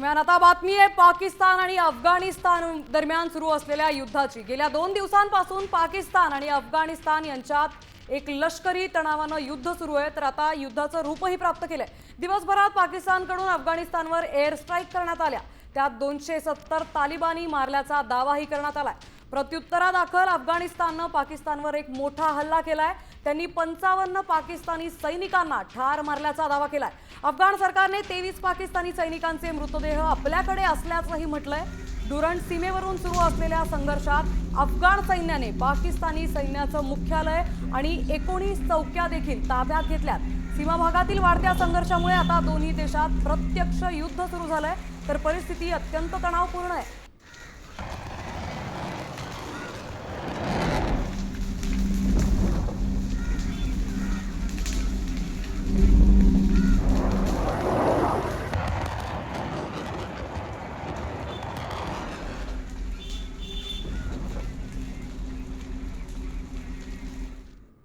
दरम्यान आता बातमी आहे पाकिस्तान आणि अफगाणिस्तान दरम्यान सुरू असलेल्या युद्धाची। गेल्या 2 दिवसांपासून पाकिस्तान आणि अफगाणिस्तान यांच्यात एक लष्करी तणावानं युद्ध सुरू आहे। तर आता युद्धाचं रूपही प्राप्त केलंय। दिवसभरात पाकिस्तानकडून अफगाणिस्तानवर एअर स्ट्राईक करण्यात आल्या। त्यात 270 तालिबानी मारल्याचा दावाही करण्यात आलाय। प्रत्युत्तरादाखल अफगाणिस्ताननं पाकिस्तानवर एक मोठा हल्ला केलाय। त्यांनी 55 पाकिस्तानी सैनिकांना ठार मारल्याचा दावा केलाय। अफगाण सरकारने 23 पाकिस्तानी सैनिकांचे मृतदेह आपल्याकडे असल्याचंही म्हटलंय। डुरंड सीमेवरून सुरू असलेल्या संघर्षात अफगाण सैन्याने पाकिस्तानी सैन्याचं मुख्यालय आणि 19 चौक्या देखील ताब्यात घेतल्यात। सीमा भागातील वाढत्या संघर्षामुळे आता दोन्ही देशात प्रत्यक्ष युद्ध सुरू झालंय। तर परिस्थिती अत्यंत तणावपूर्ण आहे।